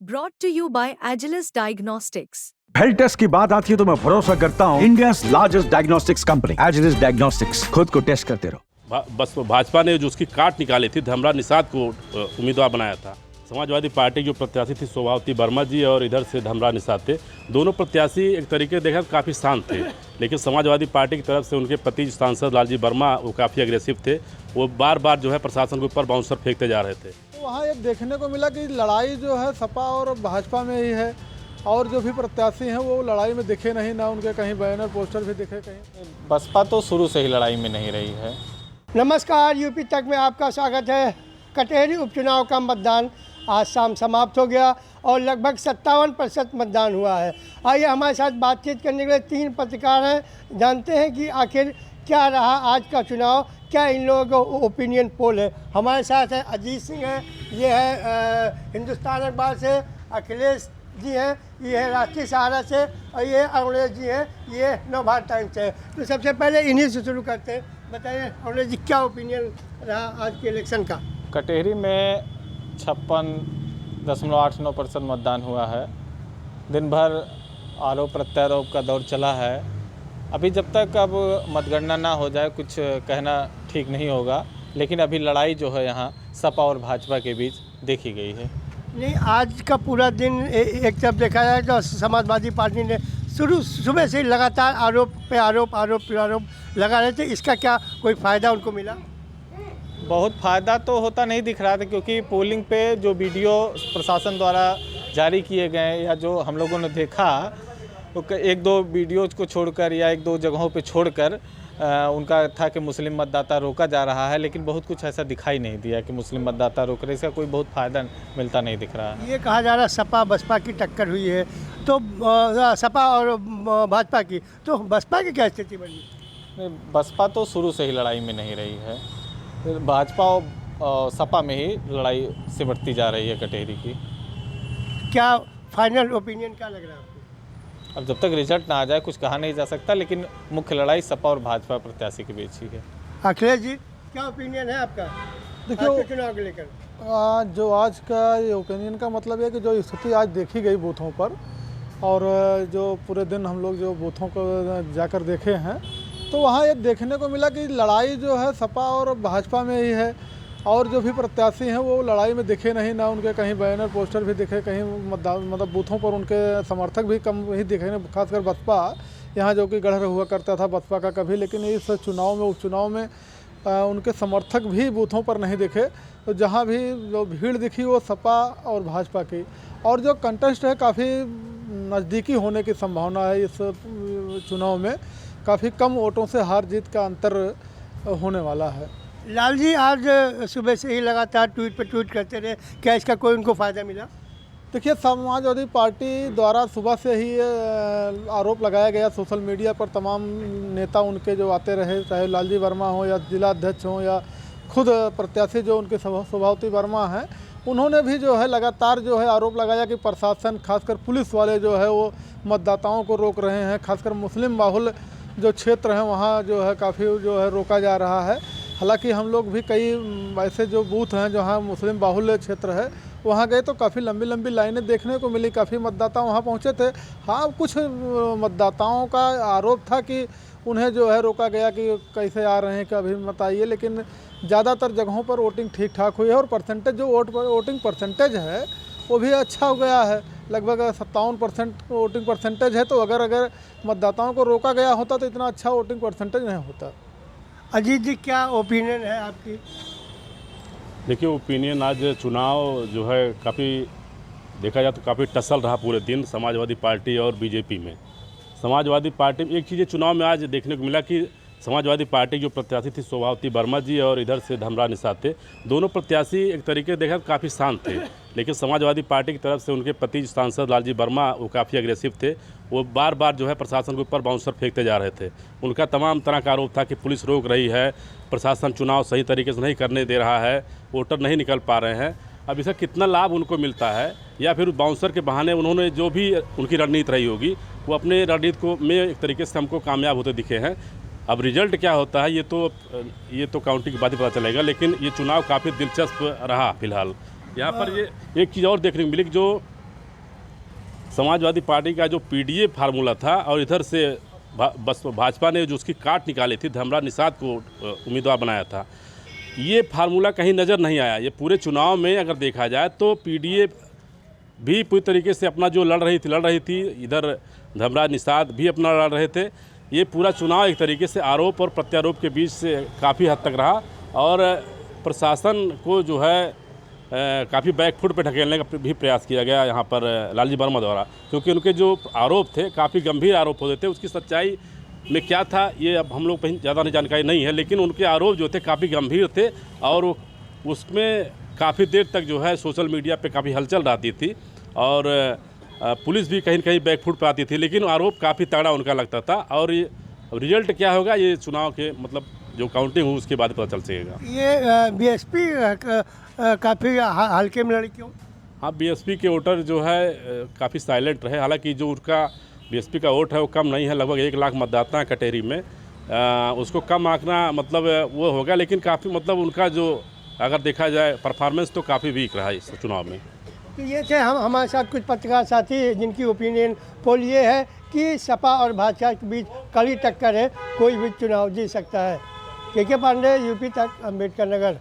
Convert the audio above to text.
Brought to you by Agilus Diagnostics. Health test की बात आती है तो मैं भरोसा करता हूँ India's largest diagnostics company Agilus diagnostics. खुद को टेस्ट करते रहो। बस भाजपा ने जो उसकी काट निकाली थी, धमरा निषाद को उम्मीदवार बनाया था। समाजवादी पार्टी की जो प्रत्याशी थी शोभावती वर्मा जी और इधर से धमरा निषाद थे। दोनों प्रत्याशी एक तरीके देखा काफ़ी शांत थे, लेकिन समाजवादी पार्टी की तरफ से उनके पति सांसद लालजी वर्मा वो काफ़ी अग्रेसिव थे। वो बार बार जो है प्रशासन के ऊपर बाउंसर फेंकते जा रहे थे। वहाँ एक देखने को मिला कि लड़ाई जो है सपा और भाजपा में ही है, और जो भी प्रत्याशी हैं वो लड़ाई में दिखे नहीं, ना उनके कहीं बैनर पोस्टर भी दिखे कहीं। बसपा तो शुरू से ही लड़ाई में नहीं रही है। नमस्कार, यूपी तक में आपका स्वागत है। कटेहरी उपचुनाव का मतदान आज शाम समाप्त हो गया और लगभग 57% मतदान हुआ है। आइए हमारे साथ बातचीत करने के लिए 3 पत्रकार हैं, जानते हैं कि आखिर क्या रहा आज का चुनाव, क्या इन लोगों का ओपिनियन पोल है। हमारे साथ है अजीत सिंह है, ये है हिंदुस्तान अखबार से, अखिलेश जी हैं, ये है राष्ट्रीय सहारा से, और ये अरुणेश जी हैं, ये नवभारत टाइम्स से। तो सबसे पहले इन्हीं से शुरू करते हैं। बताइए अरुणेश जी, क्या ओपिनियन रहा आज के इलेक्शन का? कटेहरी में 56.89% मतदान हुआ है। दिन भर आरोप प्रत्यारोप का दौर चला है। अभी जब तक अब मतगणना ना हो जाए कुछ कहना ठीक नहीं होगा, लेकिन अभी लड़ाई जो है यहाँ सपा और भाजपा के बीच देखी गई है। नहीं, आज का पूरा दिन एक तरफ देखा जाए तो समाजवादी पार्टी ने सुबह से लगातार आरोप लगा रहे थे। इसका क्या कोई फ़ायदा उनको मिला? बहुत फ़ायदा तो होता नहीं दिख रहा था, क्योंकि पोलिंग पे जो वीडियो प्रशासन द्वारा जारी किए गए या जो हम लोगों ने देखा, तो 1-2 वीडियोज़ को छोड़कर या 1-2 जगहों पे छोड़कर उनका था कि मुस्लिम मतदाता रोका जा रहा है, लेकिन बहुत कुछ ऐसा दिखाई नहीं दिया कि मुस्लिम मतदाता रोक रहे। इसका कोई बहुत फ़ायदा मिलता नहीं दिख रहा है। ये कहा जा रहा है सपा बसपा की टक्कर हुई है, तो सपा और भाजपा की, तो बसपा की क्या स्थिति बनी? बसपा तो शुरू से ही लड़ाई में नहीं रही है। भाजपा और सपा में ही लड़ाई सिमटती जा रही है कटेहरी की। क्या फाइनल ओपिनियन क्या लग रहा है आपको? अब जब तक रिजल्ट ना आ जाए कुछ कहा नहीं जा सकता, लेकिन मुख्य लड़ाई सपा और भाजपा प्रत्याशी के बीच ही है। अखिलेश जी, क्या ओपिनियन है आपका देखिए चुनाव को लेकर? जो आज का ये ओपिनियन का मतलब है कि जो स्थिति आज देखी गई बूथों पर, और जो पूरे दिन हम लोग जो बूथों को जाकर देखे हैं, तो वहाँ एक देखने को मिला कि लड़ाई जो है सपा और भाजपा में ही है, और जो भी प्रत्याशी हैं वो लड़ाई में दिखे नहीं, ना उनके कहीं बैनर पोस्टर भी दिखे कहीं, मतलब बूथों पर उनके समर्थक भी कम ही दिखे। खासकर बसपा यहाँ जो कि गढ़ हुआ करता था बसपा का कभी, लेकिन इस चुनाव में उपचुनाव में उनके समर्थक भी बूथों पर नहीं दिखे। तो जहाँ भी जो भीड़ दिखी वो सपा और भाजपा की, और जो कंटेस्ट है काफ़ी नज़दीकी होने की संभावना है। इस चुनाव में काफ़ी कम वोटों से हार जीत का अंतर होने वाला है। लाल जी, आज सुबह से ही लगातार ट्वीट पे ट्वीट करते रहे, क्या इसका कोई उनको फ़ायदा मिला? देखिए, समाजवादी पार्टी द्वारा सुबह से ही आरोप लगाया गया सोशल मीडिया पर, तमाम नेता उनके जो आते रहे, चाहे लालजी वर्मा हो या जिला अध्यक्ष हो या खुद प्रत्याशी जो उनके शोभावती वर्मा हैं, उन्होंने भी जो है लगातार जो है आरोप लगाया कि प्रशासन खासकर पुलिस वाले जो है वो मतदाताओं को रोक रहे हैं। खासकर मुस्लिम बाहुल जो क्षेत्र हैं वहाँ जो है काफ़ी जो है रोका जा रहा है। हालांकि हम लोग भी कई ऐसे जो बूथ हैं जहाँ मुस्लिम बाहुल्य क्षेत्र है वहाँ गए तो काफ़ी लंबी लंबी लाइनें देखने को मिली, काफ़ी मतदाता वहाँ पहुँचे थे। हाँ, कुछ मतदाताओं का आरोप था कि उन्हें जो है रोका गया कि कैसे आ रहे हैं, कभी मत आइए, लेकिन ज़्यादातर जगहों पर वोटिंग ठीक ठाक हुई है, और परसेंटेज जो वोटिंग परसेंटेज है वो भी अच्छा हो गया है। लगभग 57% वोटिंग परसेंटेज है। तो अगर मतदाताओं को रोका गया होता तो इतना अच्छा वोटिंग परसेंटेज नहीं होता। अजीत जी, क्या ओपिनियन है आपकी? देखिए, ओपिनियन आज चुनाव जो है काफ़ी देखा जाए तो काफ़ी टसल रहा पूरे दिन समाजवादी पार्टी और बीजेपी में। समाजवादी पार्टी में एक चीज़ चुनाव में आज देखने को मिला कि समाजवादी पार्टी जो प्रत्याशी थी शोभावती वर्मा जी और इधर से धमरा निषाद थे। दोनों प्रत्याशी एक तरीके देखा काफ़ी शांत थे, लेकिन समाजवादी पार्टी की तरफ से उनके पति सांसद लालजी वर्मा वो काफ़ी अग्रेसिव थे। वो बार बार जो है प्रशासन के ऊपर बाउंसर फेंकते जा रहे थे। उनका तमाम तरह का आरोप था कि पुलिस रोक रही है, प्रशासन चुनाव सही तरीके से नहीं करने दे रहा है, वोटर नहीं निकल पा रहे हैं। अब इसका कितना लाभ उनको मिलता है, या फिर बाउंसर के बहाने उन्होंने जो भी उनकी रणनीति रही होगी वो अपने रणनीति को में एक तरीके से हमको कामयाब होते दिखे हैं। अब रिजल्ट क्या होता है ये तो काउंटिंग के बाद ही पता चलेगा, लेकिन ये चुनाव काफ़ी दिलचस्प रहा फिलहाल। यहाँ पर ये एक चीज़ और देखने को मिली कि जो समाजवादी पार्टी का जो पीडीए फार्मूला था और इधर से बस भाजपा ने जो उसकी काट निकाली थी, धमरा निषाद को उम्मीदवार बनाया था, ये फार्मूला कहीं नज़र नहीं आया। ये पूरे चुनाव में अगर देखा जाए तो पीडीए भी पूरी तरीके से अपना जो लड़ रही थी, इधर धमरा निषाद भी अपना लड़ रहे थे। ये पूरा चुनाव एक तरीके से आरोप और प्रत्यारोप के बीच से काफ़ी हद तक रहा और प्रशासन को जो है काफ़ी बैकफुट पे ढकेलने का भी प्रयास किया गया यहाँ पर लालजी वर्मा द्वारा, क्योंकि उनके जो आरोप थे काफ़ी गंभीर आरोप होते थे। उसकी सच्चाई में क्या था ये अब हम लोग कहीं ज़्यादा जानकारी नहीं है, लेकिन उनके आरोप जो थे काफ़ी गंभीर थे और उसमें काफ़ी देर तक जो है सोशल मीडिया पे काफ़ी हलचल रहती थी और पुलिस भी कहीं न कहीं बैकफुट पे आती थी, लेकिन आरोप काफ़ी तगड़ा उनका लगता था। और ये रिजल्ट क्या होगा ये चुनाव के मतलब जो काउंटिंग हो उसके बाद पता चल सकेगा। ये बीएसपी काफ़ी हल्के में लड़ी क्यों? हाँ, बीएसपी के वोटर जो है काफ़ी साइलेंट रहे। हालांकि जो उनका बीएसपी का वोट है वो कम नहीं है, लगभग 1 लाख मतदाता है कटेरी में, उसको कम आंकना मतलब वो होगा, लेकिन काफ़ी मतलब उनका जो अगर देखा जाए परफॉर्मेंस तो काफ़ी वीक रहा इस चुनाव में। तो ये थे हमारे साथ कुछ पत्रकार साथी जिनकी ओपिनियन पोल ये है कि सपा और भाजपा के बीच कड़ी टक्कर है, कोई भी चुनाव जीत सकता है। के पांडे, यूपी तक, अम्बेडकर नगर।